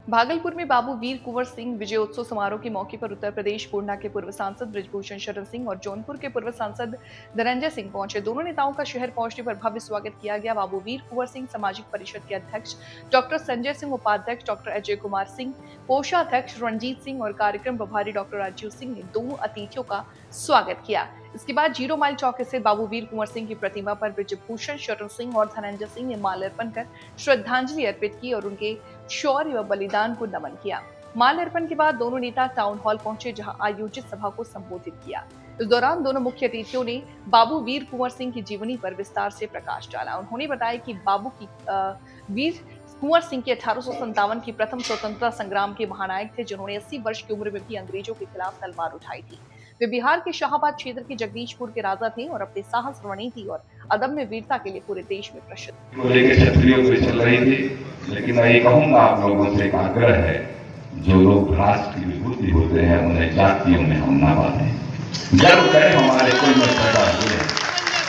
भागलपुर में बाबू वीर कुंवर सिंह विजयोत्सव समारोह के मौके पर उत्तर प्रदेश पूर्णा के पूर्व सांसद बृजभूषण शरण सिंह और जौनपुर के पूर्व सांसद धनंजय सिंह पहुंचे। दोनों नेताओं का शहर पहुंचने पर भव्य स्वागत किया गया। बाबू वीर कुंवर सिंह सामाजिक परिषद के अध्यक्ष डॉक्टर संजय सिंह, उपाध्यक्ष डॉक्टर अजय कुमार सिंह, कोषाध्यक्ष रणजीत सिंह और कार्यक्रम प्रभारी डॉक्टर राजीव सिंह ने दोनों अतिथियों का स्वागत किया। इसके बाद 0 माइल चौक स्थित बाबू वीर कुंवर सिंह की प्रतिमा पर बृजभूषण शरण सिंह और धनंजय सिंह ने माल्यार्पण कर श्रद्धांजलि अर्पित की और उनके शौर्य व बलिदान को नमन किया। माल्यार्पण के बाद दोनों नेता टाउन हॉल पहुंचे, जहां आयोजित सभा को संबोधित किया। इस दौरान दोनों मुख्य अतिथियों ने बाबू वीर कुंवर सिंह की जीवनी पर विस्तार से प्रकाश डाला। उन्होंने बताया कि बाबू की वीर कुंवर सिंह के 1857 की प्रथम स्वतंत्रता संग्राम के महानायक थे, जिन्होंने 80 वर्ष की उम्र में भी अंग्रेजों के खिलाफ तलवार उठाई थी। वे बिहार के शाहाबाद क्षेत्र के जगदीशपुर के राजा थे और अपने साहस, रणनीति और अदम्य वीरता के लिए पूरे देश में प्रसिद्ध को लेकर क्षत्रियों को चल रही थी। लेकिन मैं ये कहूंगा आप लोगों से एक आग्रह है, जो लोग राष्ट्र की विभूति होते हैं उन्हें जातियों में हम ना बांधें। गर्व करें हमारे कुल में पैदा हुए हैं,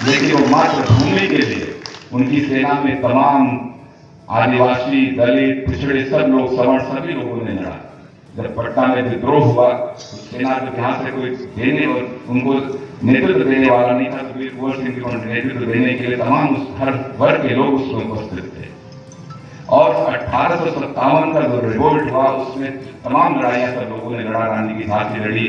लेकिन वो मातृभूमि के लिए उनकी सेना में तमाम आदिवासी, दलित, पिछड़े सब लोग, सवर्ण सभी लोगों ने लड़ा। जब पटना में विद्रोह हुआ, सेना के यहाँ से कोई देने और उनको नेतृत्व देने वाला नहीं था, तो वीर कुंवर सिंह को नेतृत्व देने के लिए तमाम हर वर्ग के लोग उसमें उपस्थित थे। और 1857 का जो रिवोल्ट हुआ, उसमें तमाम लड़ाइयां सब लोगों ने लड़ा। रानी की झांसी लड़ी,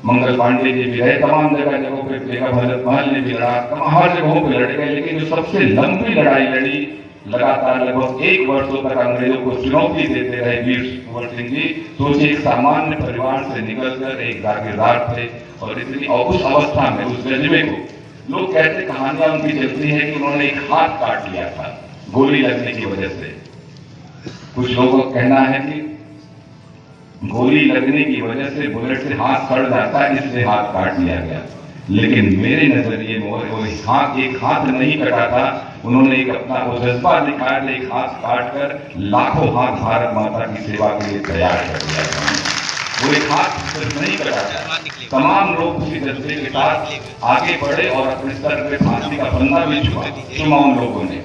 मंगल पांडे जी भी रहे, तमाम जगहों पे बेगा भगत महल ने भी लड़ा, हर जगहों पे लड़ गए। लेकिन जो सबसे लंबी लड़ाई लड़ी, लगातार लगभग 1 वर्षों तक अंग्रेजों को चुनौती देते रहे वीर कुंवर सिंह जी। सोचिए, एक सामान्य परिवार से निकलकर एक जागीरदार थे और इतनी और उस अवस्था में, उस जज्बे को, लोग कहते, कहानियां उनकी चलती है कि उन्होंने एक हाथ काट लिया था गोली लगने की वजह से। कुछ लोगों का कहना है कि गोली लगने की वजह से, बुलेट से हाथ सड़ जाता है, इसलिए हाथ काट लिया गया। लेकिन मेरे नजरिए में वो एक हाथ नहीं कटा था, उन्होंने एक अपना वो जज्बा दिखाया था, एक हाथ काटकर लाखों हाथ भारत माता की सेवा के लिए तैयार कर दिया था। वो एक हाथ सिर्फ नहीं कटा था, तमाम लोग उसी जज्बे के साथ आगे बढ़े और अपने सर पे फांसी का फंदा भी चुमा उन लोगों ने।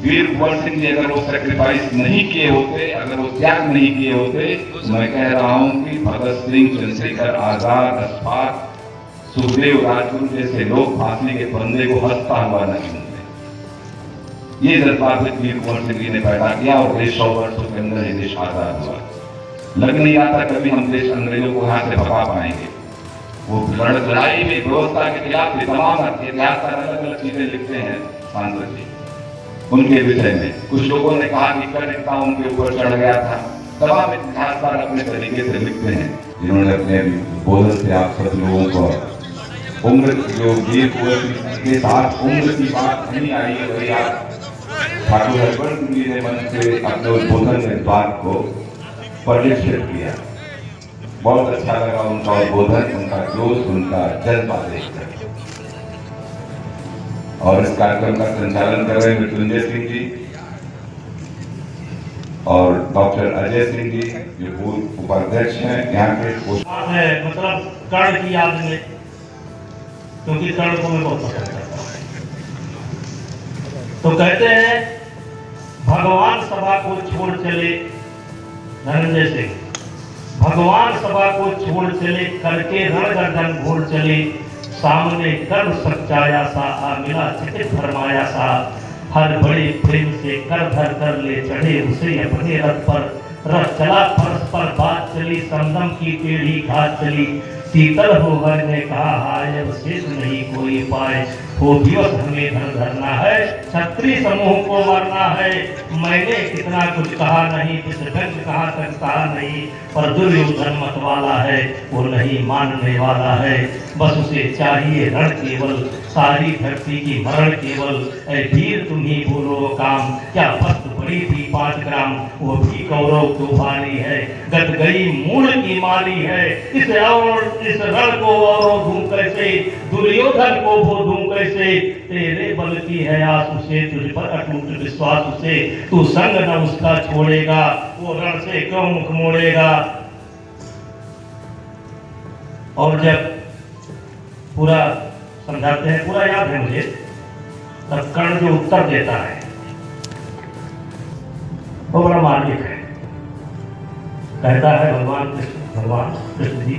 वीर कुंवर सिंह जी अगर वो सेक्रीफाइस नहीं किए होते, अगर वो त्याग नहीं किए होते, तो मैं कह रहा हूं कि भगत सिंह, चंद्रशेखर आजाद, अशफाक, सुखदेव, राजगुरु जैसे लोग फांसी के फंदे को हंसता हुआ नहीं होते। ये जज्बा वीर कुंवर सिंह जी ने पैदा किया और देश 100 वर्षों के अंदर ये देश आजाद हुआ। लग नहीं आता कभी हम देश अंग्रेजों को यहाँ से भगा पाएंगे। वो लड़ाई में व्यवस्था के खिलाफ तमाम इतिहासकार अलग अलग चीजें लिखते हैं सांसद जी उनके विषय में। कुछ लोगों ने कहा कि कर उनके ऊपर चढ़ गया था। तमाम इतिहासकार अपने तरीके से लिखते हैं, जिन्होंने अपने बोधन से आप सब लोगों को उम्र, जो वीर कुंवर सिंह के साथ उम्र की बात नहीं आई है, वही आप ठाकुर हरिवंश सिंह जी ने मन से अपने उद्बोधन में बात को परिलक्षित किया। बहुत अच्छा लगा उनका उद्बोधन, उनका जोश, उनका जज्बा देखकर। और इस कार्यक्रम का संचालन कर रहे मृत्युंजय सिंह जी और डॉक्टर अजय सिंह जी, जो पूर्व उपाध्यक्ष हैं यहाँ के। मतलब कर्ण की याद में, क्योंकि कर्ण को मैं बहुत पसंद करता हूँ। तो कहते हैं, भगवान सभा को छोड़ चले, धनंजय सिंह, भगवान सभा को छोड़ चले, करके रण गर्दन घोड़ चले, सामने कर्म सच्चाया सा, आ मिला चितित फरमाया सा, हर बड़े प्रेम से कर धर कर ले चढ़े उसे अपने रथ पर, रथ चला फर्श पर, बात चली समदम की टेढ़ी घाट चली, शीतल हो हर ने कहा हाय, अब शेष नहीं कोई पाए, हो दिवस हमें धन धरना है, क्षत्रिय समूह को मरना है, मैंने कितना कुछ कहा नहीं, इस व्यंग कहाँ तक कहा नहीं, पर दुर्योधन मत वाला है, वो नहीं मानने वाला है, बस उसे चाहिए रण केवल, सारी धरती की मरण केवल, ऐ वीर तुम ही बोलो काम, क्या वस्तु बड़ी थी 5 ग्राम, वो भी कौरव तो भारी है, गद गई मूल की माली है, इस रण को और दूं कैसे, दुर्योधन को वो दूं कैसे, तेरे बल की है आस उसे, तुझ पर अटूट विश्वास उसे, तू संग न उसका छोड़ेगा, वो रण से क्यों मुख मोड़ेगा। और जब पूरा समझाते हैं, पूरा याद है मुझे, तब कर्ण जो उत्तर देता है वो बड़ा मार्मिक है। कहता है भगवान कृष्ण जी,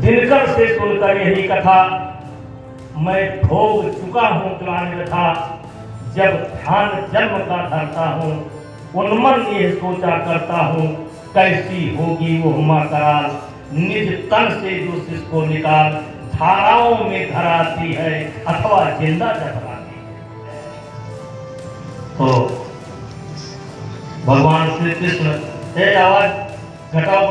दिनकर से सुनकर यही कथा, मैं भोग चुका हूँ क्लांत व्यथा। जब ध्यान जन्म का धरता हूँ, उन्मन ये सोचा करता हूँ, कैसी होगी वो हुमा कराल, निज तन से जो जिसको निकाल, धाराओं में धराती है अथवा जिंदा जबराती है। तो भगवान श्री कृष्ण, आवाज घटाओ।